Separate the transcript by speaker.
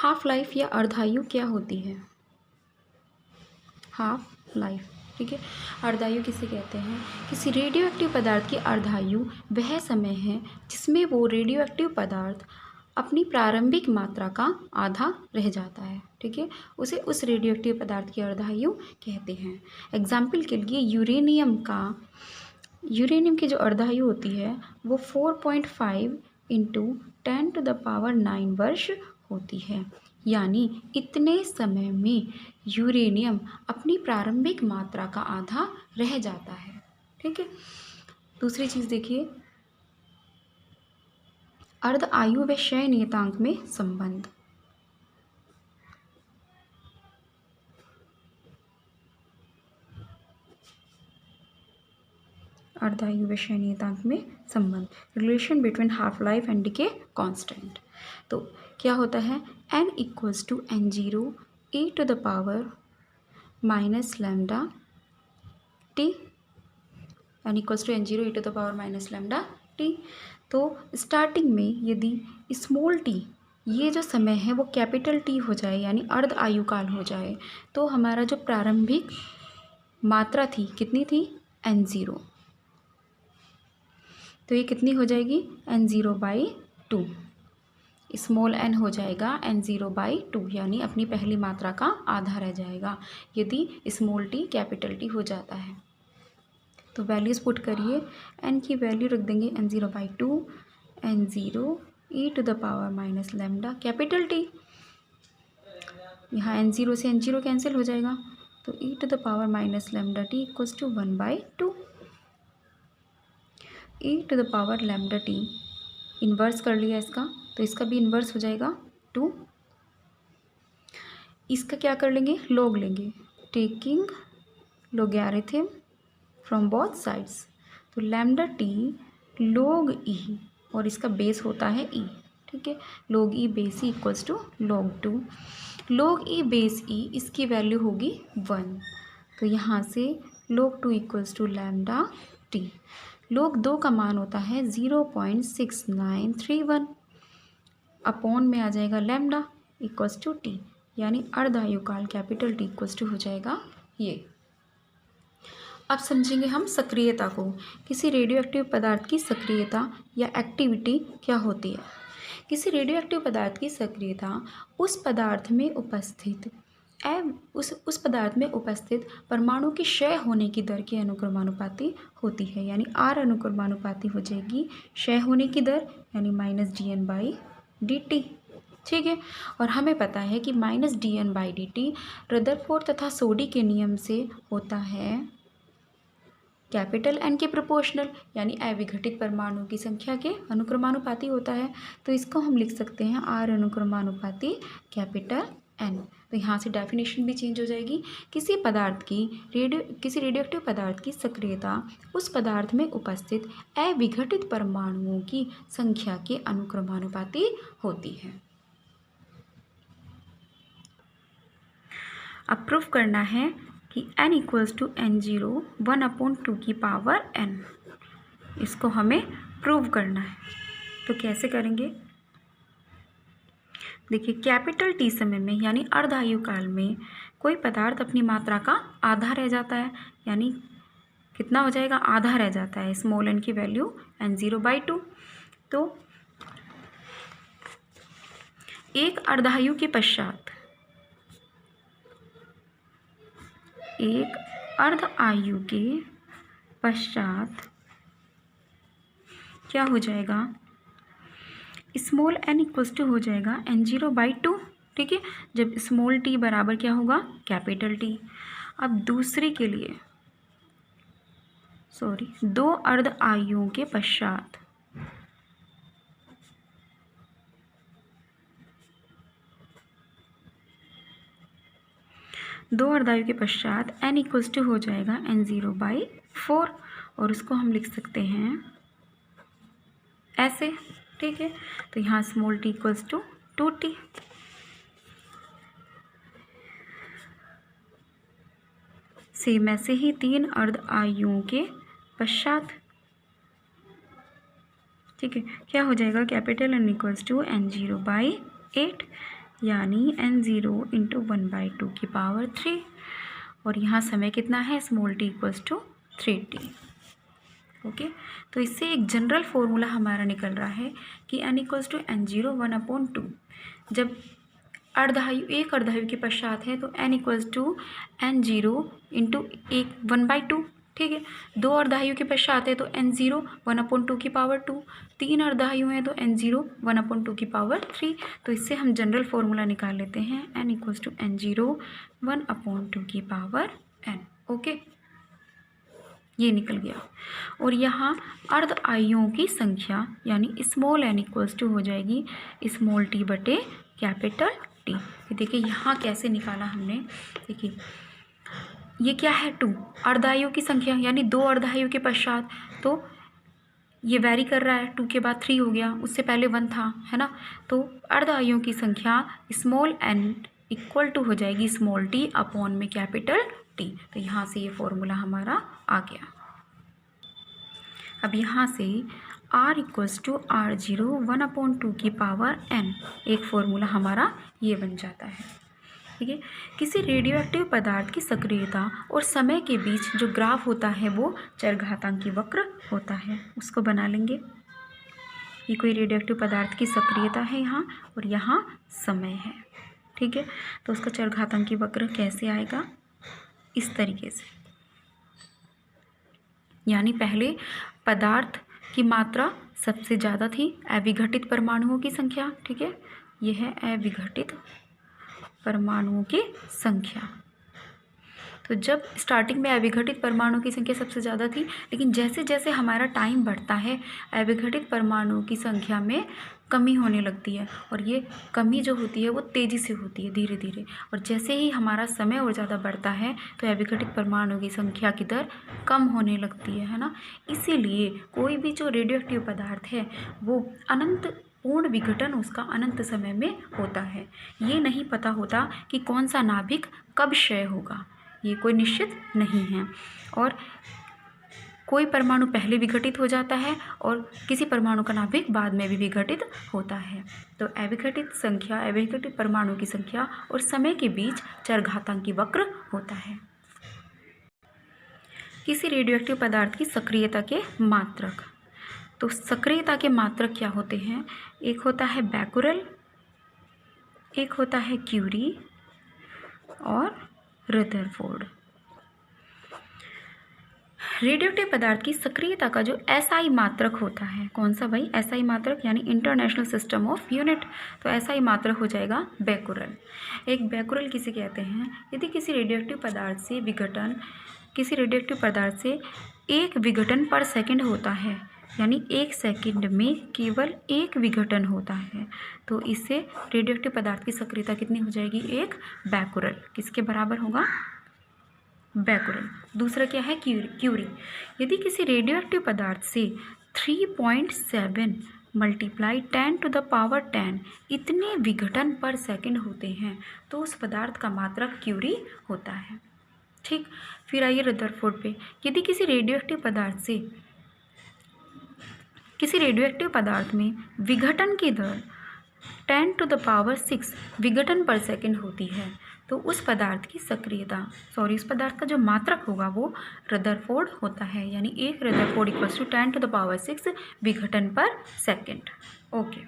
Speaker 1: Half life या अर्धायु क्या होती है? हाफ लाइफ, ठीक है। अर्धायु किसे कहते हैं? किसी रेडियो एक्टिव पदार्थ की अर्धायु वह समय है जिसमें वो रेडियो एक्टिव पदार्थ अपनी प्रारंभिक मात्रा का आधा रह जाता है, ठीक है। उसे उस रेडियो एक्टिव पदार्थ की अर्धायु कहते हैं। एग्जाम्पल के लिए यूरेनियम की जो अर्धायु होती है वो 4.5 इंटू 10⁹ वर्ष होती है, यानी इतने समय में यूरेनियम अपनी प्रारंभिक मात्रा का आधा रह जाता है, ठीक है। दूसरी चीज़ देखिए, अर्ध आयु व क्षय नियतांक में संबंध। अर्धायु व क्षय नियतांक में संबंध, relation between half life and decay constant. तो क्या होता है? n equals to n0 e⁻ -λ t, n equals to n0 e⁻ -λt। तो स्टार्टिंग में यदि स्मॉल t ये जो समय है वो कैपिटल T हो जाए, यानी अर्ध आयुकाल हो जाए, तो हमारा जो प्रारंभिक मात्रा थी कितनी थी? n0। तो ये कितनी हो जाएगी? n0/2। स्मॉल n हो जाएगा n0/2, यानी अपनी पहली मात्रा का आधा रह जाएगा यदि स्मॉल t कैपिटल T हो जाता है। तो वैल्यूज़ पुट करिए, n की वैल्यू रख देंगे n0/2, n0 e⁻ λ capital T। यहाँ n0 से n0 कैंसिल हो जाएगा, तो e⁻ λt equals to 1/2। e⁻λt inverse कर लिया इसका, तो इसका भी इन्वर्स हो जाएगा 2। इसका क्या कर लेंगे? लॉग लेंगे, taking logarithm from both sides. तो λt log e और इसका बेस होता है e, ठीक है। log e base e equals to log 2। log e base e इसकी वैल्यू होगी 1, तो यहाँ से log 2 equals to λt। log 2 का मान होता है 0.6931, अपॉन में आ जाएगा लैम्डा इक्वल्स टू टी, यानी अर्धायुकाल कैपिटल T इक्वल्स टू हो जाएगा ये। अब समझेंगे हम सक्रियता को। किसी रेडियो एक्टिव पदार्थ की सक्रियता या एक्टिविटी क्या होती है? किसी रेडियो एक्टिव पदार्थ की सक्रियता उस पदार्थ में उपस्थित परमाणु की क्षय होने की दर के अनुक्रमानुपाती होती है, यानी R अनुक्रमानुपाती हो जाएगी क्षय होने की दर, यानी -dN/dt, ठीक है। और हमें पता है कि -dN/dt रदरफोर्ड तथा सोडी के नियम से होता है कैपिटल N के प्रोपोर्शनल, यानी अविघटित परमाणु की संख्या के अनुक्रमानुपाती होता है। तो इसको हम लिख सकते हैं R अनुक्रमानुपाती कैपिटल N। तो यहाँ से डेफिनेशन भी चेंज हो जाएगी। किसी रेडियोएक्टिव पदार्थ की सक्रियता उस पदार्थ में उपस्थित अविघटित परमाणुओं की संख्या के अनुक्रमानुपाती होती है। अब प्रूफ करना है कि n equals to n0 1/2 n, इसको हमें प्रूव करना है। तो कैसे करेंगे? देखिए, कैपिटल T समय में यानी अर्धायुकाल में कोई पदार्थ अपनी मात्रा का आधा रह जाता है, यानी कितना हो जाएगा? आधा रह जाता है। स्मॉल n की वैल्यू n0/2। तो एक अर्धायु के पश्चात क्या हो जाएगा? स्मॉल n इक्वल्स टू हो जाएगा n0/2, ठीक है। जब स्मॉल t बराबर क्या होगा? Capital T। अब दूसरे के लिए दो अर्ध आयुओं के पश्चात n इक्वल्स टू हो जाएगा n0/4, और उसको हम लिख सकते हैं ऐसे, ठीक है। तो यहाँ small t equals to 2t। Same ऐसे ही 3 अर्ध आयुओं के पश्चात, ठीक है, क्या हो जाएगा? Capital N equals to n0/8, यानी n0 × 1/2 की पावर 3। और यहाँ समय कितना है, स्मॉल t = 3t। ओके, तो इससे एक जनरल फॉर्मूला हमारा निकल रहा है कि n = n0 1/2। जब एक अर्धायु के पश्चात है तो n = n0 × 1/2। ठीक है, 2 अर्धायु के पश्चात है तो n0 1/2 की पावर 2। 3 अर्धायु हैं तो n0 1/2 की पावर 3। तो इससे हम जनरल फॉर्मूला निकाल लेते हैं, n = n0 1/2 की पावर n। ओके, ये निकल गया। और यहाँ अर्ध आयुओं की संख्या यानी स्मॉल n = हो जाएगी स्मॉल t बटे कैपिटल टी। देखिए यहाँ कैसे निकाला हमने, देखिए ये क्या है 2 अर्धायु की संख्या यानी 2 अर्धायु के पश्चात, तो ये वेरी कर रहा है, 2 के बाद 3 हो गया, उससे पहले 1 था, है ना। तो अर्धायुओं की संख्या स्मॉल n = हो जाएगी स्मॉल t अपॉन में कैपिटल टी। तो यहाँ से ये फॉर्मूला हमारा आ गया। अब यहाँ से r = r0 1/2 की पावर n, एक फॉर्मूला हमारा ये बन जाता है। ठीक है, किसी रेडियोएक्टिव पदार्थ की सक्रियता और समय के बीच जो ग्राफ होता है वो चरघातांकी वक्र होता है, उसको बना लेंगे। ये कोई रेडियोएक्टिव पदार्थ की सक्रियता है यहाँ, और यहाँ समय है। ठीक है, तो उसका चरघातांकी वक्र कैसे आएगा, इस तरीके से, यानी पहले पदार्थ की मात्रा सबसे ज़्यादा थी, अविघटित परमाणुओं की संख्या। ठीक है, यह है अविघटित परमाणुओं की संख्या। तो जब स्टार्टिंग में अविघटित परमाणुओं की संख्या सबसे ज़्यादा थी, लेकिन जैसे जैसे हमारा टाइम बढ़ता है अविघटित परमाणुओं की संख्या में कमी होने लगती है, और ये कमी जो होती है वो तेज़ी से होती है, धीरे धीरे। और जैसे ही हमारा समय और ज़्यादा बढ़ता है तो अविघटित परमाणुओं की संख्या की दर कम होने लगती है ना। इसीलिए कोई भी जो रेडियोएक्टिव पदार्थ है वो अनंत पूर्ण विघटन उसका अनंत समय में होता है। ये नहीं पता होता कि कौन सा नाभिक कब क्षय होगा, ये कोई निश्चित नहीं है। और कोई परमाणु पहले विघटित हो जाता है और किसी परमाणु का नाभिक बाद में भी विघटित होता है। तो अविघटित परमाणु की संख्या और समय के बीच चरघातांकी वक्र होता है। किसी रेडियोएक्टिव पदार्थ की सक्रियता के मात्रक, तो सक्रियता के मात्रक क्या होते हैं, एक होता है बैकुरेल, एक होता है क्यूरी और रदरफोर्ड। रेडियोएक्टिव पदार्थ की सक्रियता का जो एसआई मात्रक होता है, कौन सा भाई, एसआई मात्रक यानी इंटरनेशनल सिस्टम ऑफ यूनिट, तो एसआई मात्रक हो जाएगा बैकुरेल। एक बैकुरेल किसे कहते हैं, यदि किसी रेडियोएक्टिव पदार्थ से एक विघटन पर सेकंड होता है, यानी 1 सेकंड में केवल 1 विघटन होता है, तो इससे रेडियोएक्टिव पदार्थ की सक्रियता कितनी हो जाएगी, 1 बैकुरेल। किसके बराबर होगा, बैकुरेल। दूसरा क्या है, क्यूरी। यदि किसी रेडियोएक्टिव पदार्थ से 3.7 × 10⁻10 इतने विघटन पर सेकंड होते हैं तो उस पदार्थ का मात्रक क्यूरी होता है। ठीक, फिर आइए रदरफोर्ड पे। यदि किसी रेडियोएक्टिव पदार्थ में विघटन की दर 10⁻6 विघटन पर सेकंड होती है तो उस पदार्थ का जो मात्रक होगा वो रदरफोर्ड होता है, यानी 1 रदरफोर्ड = 10⁻6 विघटन पर सेकंड। ओके।